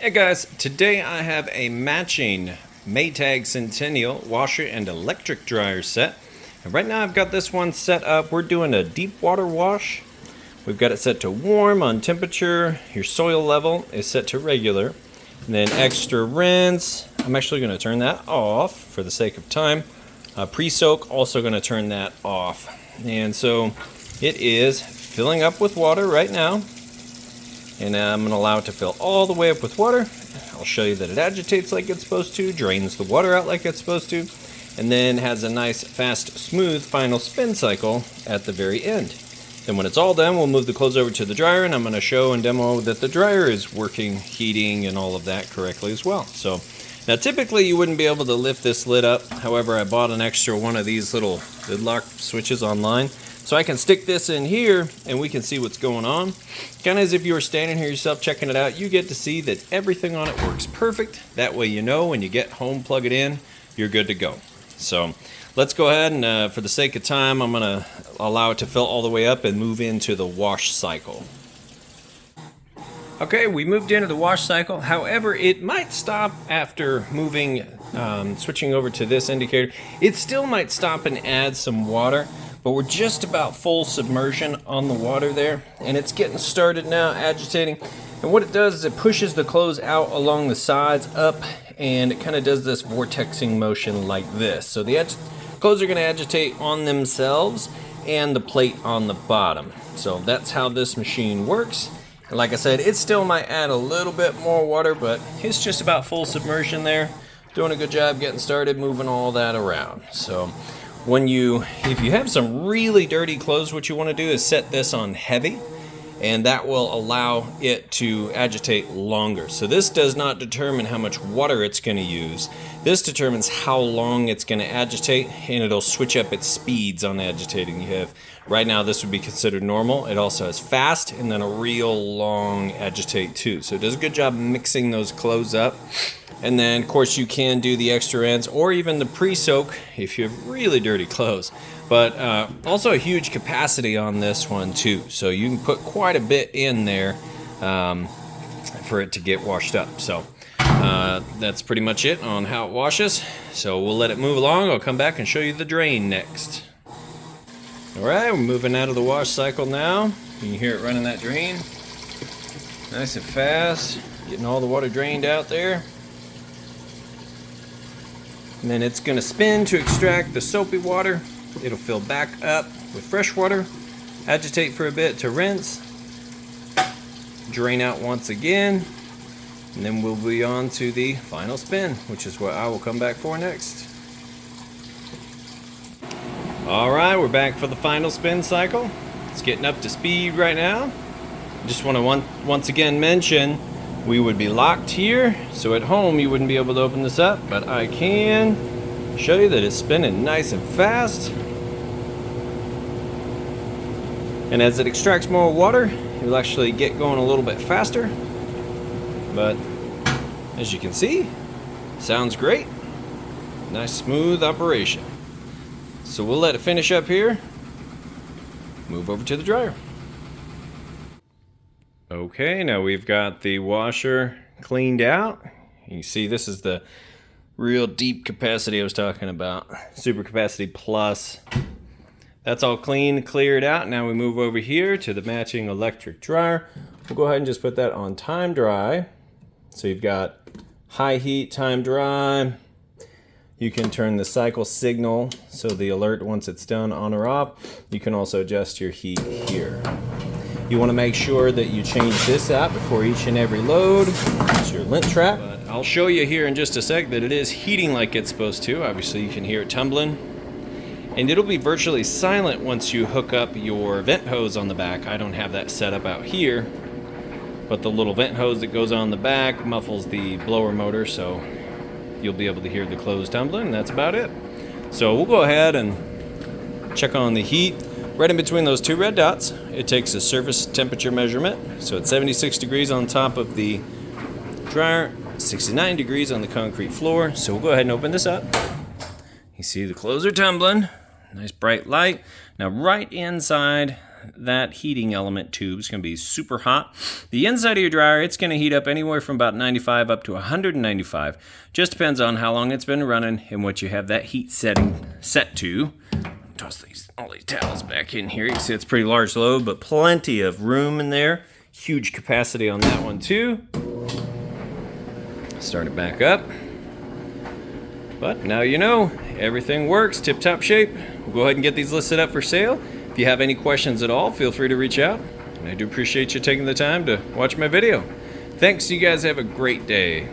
Hey guys, today I have a matching Maytag Centennial washer and electric dryer set. And right now I've got this one set up. We're doing a deep water wash. We've got it set to warm on temperature. Your soil level is set to regular. And then extra rinse. I'm actually going to turn that off for the sake of time. Pre-soak, also going to turn that off. And so it is filling up with water right now. And I'm going to allow it to fill all the way up with water. I'll show you that it agitates like it's supposed to, drains the water out like it's supposed to, and then has a nice, fast, smooth final spin cycle at the very end. Then when it's all done, we'll move the clothes over to the dryer, and I'm going to show and demo that the dryer is working, heating, and all of that correctly as well. So now typically you wouldn't be able to lift this lid up. However, I bought an extra one of these little lid lock switches online. So I can stick this in here and we can see what's going on. Kind of as if you were standing here yourself checking it out, you get to see that everything on it works perfect. That way you know when you get home, plug it in, you're good to go. So let's go ahead and for the sake of time, I'm gonna allow it to fill all the way up and move into the wash cycle. Okay, we moved into the wash cycle. However, it might stop after moving, switching over to this indicator. It still might stop and add some water. But we're just about full submersion on the water there, and it's getting started now, agitating. And what it does is it pushes the clothes out along the sides up, and it kind of does this vortexing motion like this. So the clothes are going to agitate on themselves and the plate on the bottom. So that's how this machine works. And like I said, it still might add a little bit more water, but it's just about full submersion there. Doing a good job getting started, moving all that around. So if you have some really dirty clothes, what you want to do is set this on heavy, and that will allow it to agitate longer. So this does not determine how much water it's going to use. This determines how long it's going to agitate, and it'll switch up its speeds on agitating. You have, right now this would be considered normal. It also has fast and then a real long agitate too. So it does a good job mixing those clothes up. And then, of course, you can do the extra ends or even the pre-soak if you have really dirty clothes. But also a huge capacity on this one, too. So you can put quite a bit in there for it to get washed up. So that's pretty much it on how it washes. So we'll let it move along. I'll come back and show you the drain next. All right, we're moving out of the wash cycle now. You can hear it running that drain. Nice and fast. Getting all the water drained out there. And then it's going to spin to extract the soapy water. It'll fill back up with fresh water, agitate for a bit to rinse, drain out once again, and then we'll be on to the final spin, which is what I will come back for next. Alright, we're back for the final spin cycle. It's getting up to speed right now. I just want to once again mention we would be locked here, so at home you wouldn't be able to open this up, but I can show you that it's spinning nice and fast. And as it extracts more water, it'll actually get going a little bit faster. But as you can see, sounds great. Nice smooth operation. So we'll let it finish up here. Move over to the dryer. Okay, now we've got the washer cleaned out. You see this is the real deep capacity I was talking about. Super capacity plus. That's all clean, cleared out. Now we move over here to the matching electric dryer. We'll go ahead and just put that on time dry. So you've got high heat, time dry. You can turn the cycle signal so the alert once it's done on or off. You can also adjust your heat here. You want to make sure that you change this out before each and every load. It's your lint trap. But I'll show you here in just a sec that it is heating like it's supposed to. Obviously you can hear it tumbling. And it'll be virtually silent once you hook up your vent hose on the back. I don't have that set up out here, but the little vent hose that goes on the back muffles the blower motor, so you'll be able to hear the clothes tumbling, and that's about it. So we'll go ahead and check on the heat. Right in between those two red dots, it takes a surface temperature measurement. So it's 76 degrees on top of the dryer, 69 degrees on the concrete floor. So we'll go ahead and open this up. You see the clothes are tumbling. Nice bright light. Now right inside that heating element tube is going to be super hot. The inside of your dryer, it's going to heat up anywhere from about 95 up to 195. Just depends on how long it's been running and what you have that heat setting set to. Toss all these towels back in here. You can see it's a pretty large load, but plenty of room in there. Huge capacity on that one too. Start it back up. But now you know, everything works, tip-top shape. We'll go ahead and get these listed up for sale. If you have any questions at all, feel free to reach out. And I do appreciate you taking the time to watch my video. Thanks, you guys have a great day.